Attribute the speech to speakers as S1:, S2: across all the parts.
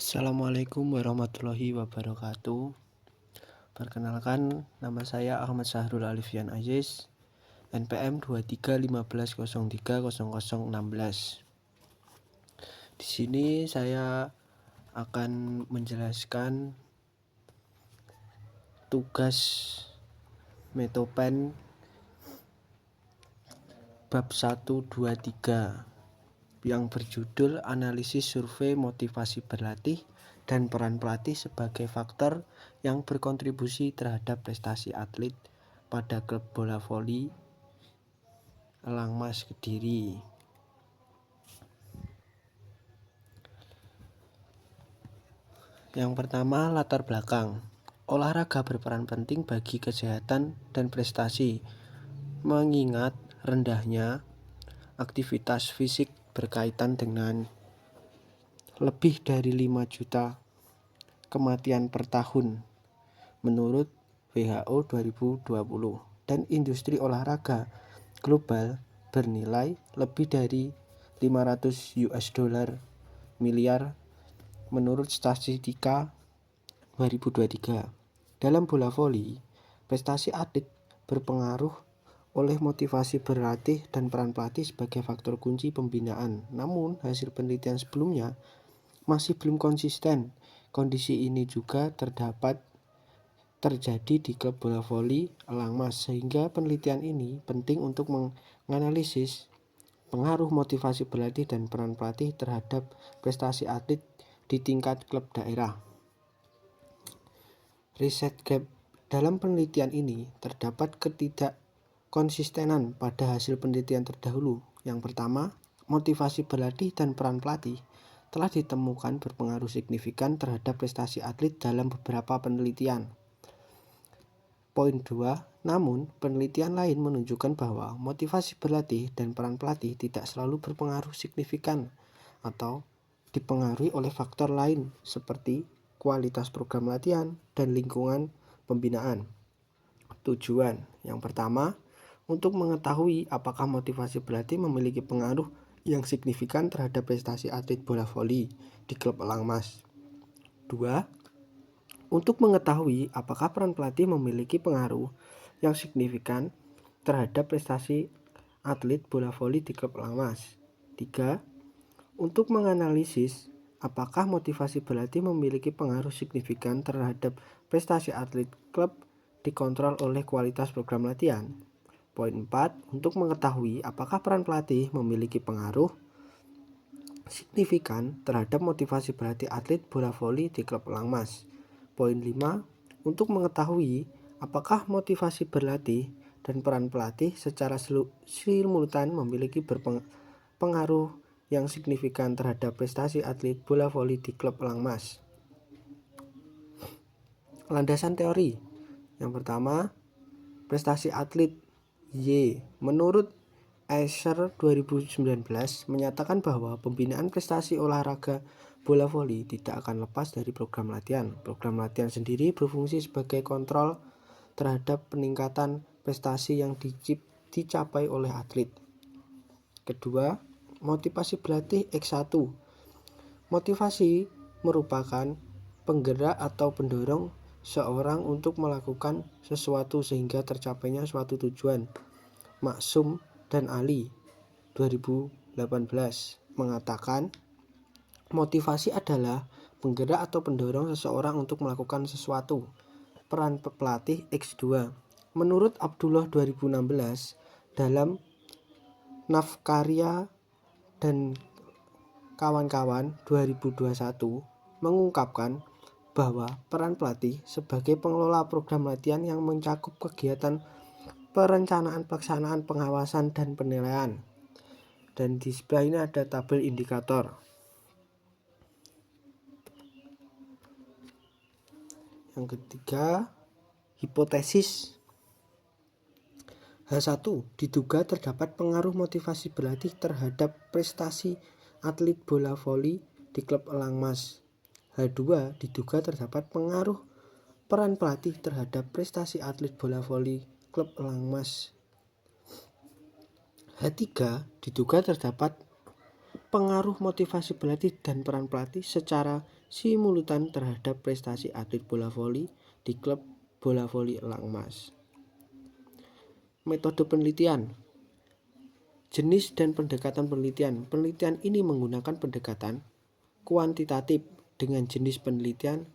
S1: Assalamualaikum warahmatullahi wabarakatuh. Perkenalkan, nama saya Ahmad Sahrul Alifian Aziz, NPM 2315030016. Di sini saya akan menjelaskan tugas Metopen bab 1, 2, 3 yang berjudul analisis survei motivasi berlatih dan peran pelatih sebagai faktor yang berkontribusi terhadap prestasi atlet pada klub bola voli Elang Mas Kediri. Yang pertama, latar belakang. Olahraga berperan penting bagi kesehatan dan prestasi, mengingat rendahnya aktivitas fisik berkaitan dengan lebih dari 5 juta kematian per tahun menurut WHO 2020, dan industri olahraga global bernilai lebih dari 500 US dollar miliar menurut statistika 2023. Dalam bola voli, prestasi atlet berpengaruh oleh motivasi berlatih dan peran pelatih sebagai faktor kunci pembinaan. Namun, hasil penelitian sebelumnya masih belum konsisten. Kondisi ini juga terjadi di klub bola voli Elang Mas, sehingga penelitian ini penting untuk menganalisis pengaruh motivasi berlatih dan peran pelatih terhadap prestasi atlet di tingkat klub daerah. Riset gap. Dalam penelitian ini terdapat ketidakkonsistenan pada hasil penelitian terdahulu. Yang pertama, motivasi berlatih dan peran pelatih telah ditemukan berpengaruh signifikan terhadap prestasi atlet dalam beberapa penelitian. Poin 2, namun penelitian lain menunjukkan bahwa motivasi berlatih dan peran pelatih tidak selalu berpengaruh signifikan atau dipengaruhi oleh faktor lain seperti kualitas program latihan dan lingkungan pembinaan. Tujuan yang pertama, untuk mengetahui apakah motivasi berlatih memiliki pengaruh yang signifikan terhadap prestasi atlet bola voli di klub Elang Mas. 2. Untuk mengetahui apakah peran pelatih memiliki pengaruh yang signifikan terhadap prestasi atlet bola voli di klub Elang Mas. 3. Untuk menganalisis apakah motivasi berlatih memiliki pengaruh signifikan terhadap prestasi atlet klub dikontrol oleh kualitas program latihan. Poin 4, untuk mengetahui apakah peran pelatih memiliki pengaruh signifikan terhadap motivasi berlatih atlet bola voli di klub Elang Mas. Poin 5, untuk mengetahui apakah motivasi berlatih dan peran pelatih secara simultan memiliki pengaruh yang signifikan terhadap prestasi atlet bola voli di klub Elang Mas. Landasan teori. Yang pertama, prestasi atlet Y. Menurut Escher 2019 menyatakan bahwa pembinaan prestasi olahraga bola voli tidak akan lepas dari program latihan. Program latihan sendiri berfungsi sebagai kontrol terhadap peningkatan prestasi yang dicapai oleh atlet. Kedua, motivasi berlatih X1. Motivasi merupakan penggerak atau pendorong seorang untuk melakukan sesuatu sehingga tercapainya suatu tujuan. Maksum dan Ali 2018 mengatakan motivasi adalah penggerak atau pendorong seseorang untuk melakukan sesuatu. Peran pelatih X2. Menurut Abdullah 2016 dalam Nafkarya dan kawan-kawan 2021 mengungkapkan bahwa peran pelatih sebagai pengelola program latihan yang mencakup kegiatan perencanaan, pelaksanaan, pengawasan, dan penilaian. Dan di sebelah ini ada tabel indikator. Yang ketiga, hipotesis. H1, diduga terdapat pengaruh motivasi berlatih terhadap prestasi atlet bola voli di klub Elang Mas. H2, diduga terdapat pengaruh peran pelatih terhadap prestasi atlet bola voli klub Elang Mas. H3, diduga terdapat pengaruh motivasi berlatih dan peran pelatih secara simultan terhadap prestasi atlet bola voli di klub bola voli Elang Emas. Metode penelitian, jenis dan pendekatan penelitian. Penelitian ini menggunakan pendekatan kuantitatif dengan jenis penelitian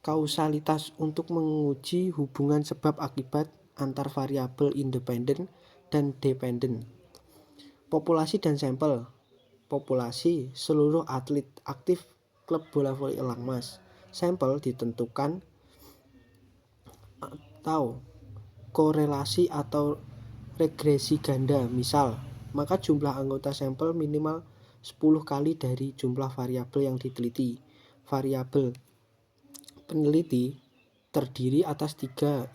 S1: kausalitas untuk menguji hubungan sebab akibat antar variabel independen dan dependen. Populasi dan sampel. Populasi seluruh atlet aktif klub bola voli Elang Emas. Sampel ditentukan atau korelasi atau regresi ganda. Misal, maka jumlah anggota sampel minimal 10 kali dari jumlah variabel yang diteliti. Variabel peneliti terdiri atas 3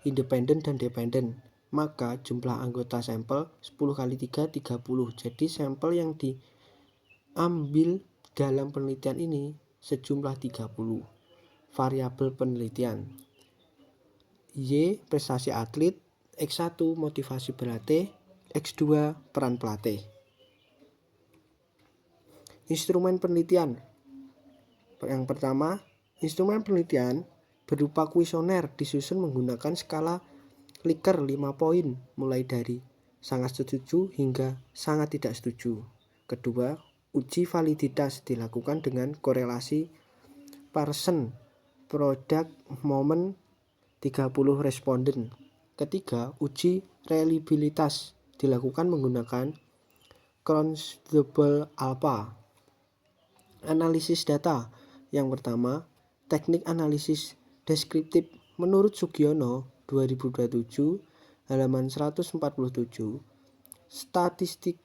S1: independen dan dependen. Maka jumlah anggota sampel 10 kali 3 30. Jadi sampel yang diambil dalam penelitian ini sejumlah 30. Variabel penelitian. Y. Prestasi atlet. X1. Motivasi berlatih. X2. Peran pelatih. Instrumen penelitian. Yang pertama, instrumen penelitian berupa kuesioner disusun menggunakan skala Likert 5 poin mulai dari sangat setuju hingga sangat tidak setuju. Kedua, uji validitas dilakukan dengan korelasi Pearson product moment 30 responden. Ketiga, uji reliabilitas dilakukan menggunakan Cron-Double Alpha. Analisis data. Yang pertama, teknik analisis deskriptif menurut Sugiono 2027 halaman 147. Statistik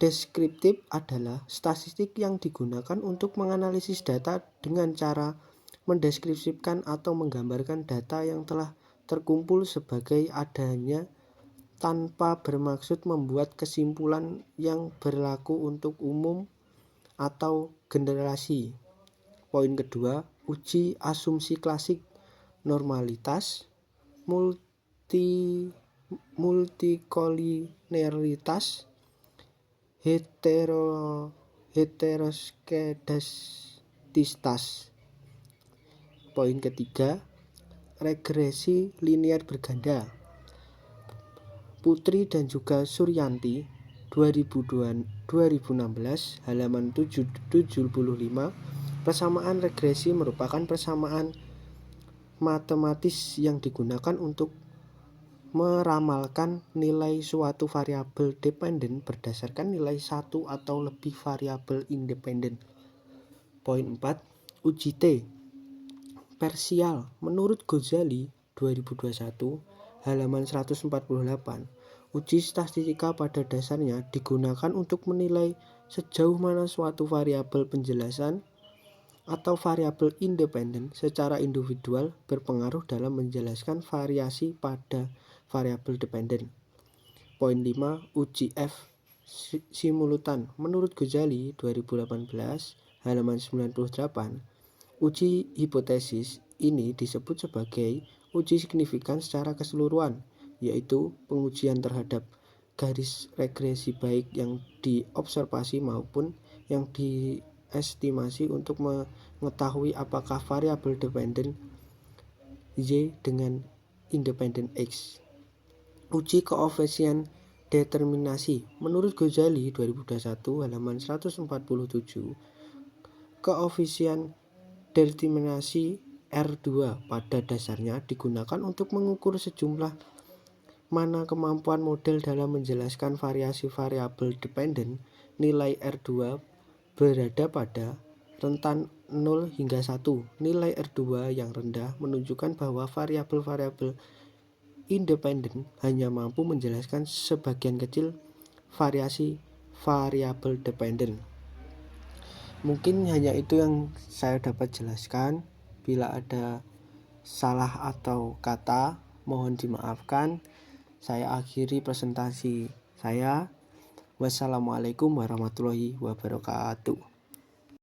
S1: deskriptif adalah statistik yang digunakan untuk menganalisis data dengan cara mendeskripsikan atau menggambarkan data yang telah terkumpul sebagai adanya tanpa bermaksud membuat kesimpulan yang berlaku untuk umum atau generasi. Poin kedua, uji asumsi klasik normalitas, multikolinialitas, heteroskedastistas. Poin ketiga, regresi linier berganda. Putri dan juga Suryanti 2016 halaman 75. Persamaan regresi merupakan persamaan matematis yang digunakan untuk meramalkan nilai suatu variabel dependen berdasarkan nilai satu atau lebih variabel independen. Poin 4, uji T. Parsial menurut Ghazali 2021 halaman 148. Uji statistika pada dasarnya digunakan untuk menilai sejauh mana suatu variabel penjelasan atau variabel independen secara individual berpengaruh dalam menjelaskan variasi pada variabel dependen. Poin 5, uji F simultan menurut Ghazali 2018 halaman 98. Uji hipotesis ini disebut sebagai uji signifikan secara keseluruhan, yaitu pengujian terhadap garis regresi baik yang diobservasi maupun yang diestimasi untuk mengetahui apakah variabel dependen Y dengan independen X. Uji koefisien determinasi menurut Ghazali 2021 halaman 147. Koefisien determinasi R2 pada dasarnya digunakan untuk mengukur sejumlah mana kemampuan model dalam menjelaskan variasi variabel dependen. Nilai R2 berada pada rentan 0 hingga 1. Nilai R2 yang rendah menunjukkan bahwa variabel-variabel independen hanya mampu menjelaskan sebagian kecil variasi variabel dependen. Mungkin hanya itu yang saya dapat jelaskan. Bila ada salah atau kata, mohon dimaafkan. Saya akhiri presentasi saya. Wassalamualaikum warahmatullahi wabarakatuh.